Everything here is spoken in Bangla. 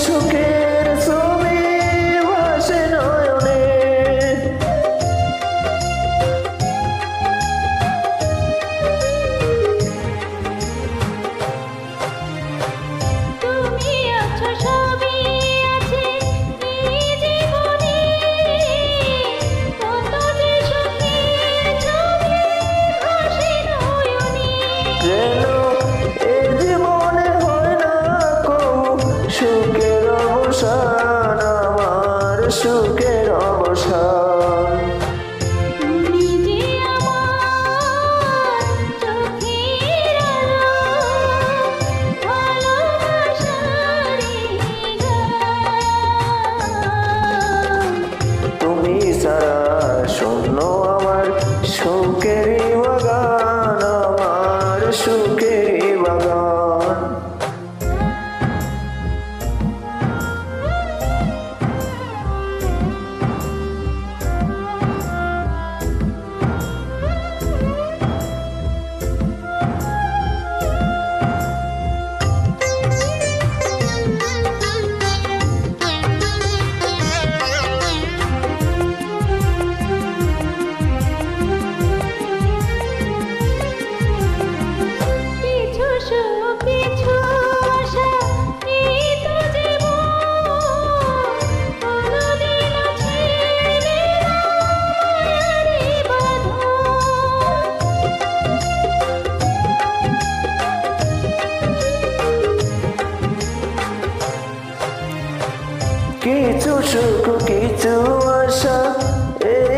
সুখের ছবি ভাসে নয়নে। তুমি আছো সবই আছে এই জীবনে, কত যে সুখের ছবি ভাসে নয়নে। যেন এ জীবনে হয় না কবু সুখের অবসান, আমার সুখের অবসান। তুমি যে আমার চোখের আলো, ভালোবাসার গান। তুমি ছাড়া শূন্য আমার সুখেরই বাগান, আমার সুখেরই বাগান। কিছু সুখ কিছু আশা এই তো জীবন, কোনদিনও ছেড়ে না মায়ারই বাঁধন। কিছু সুখ কিছু আশা এই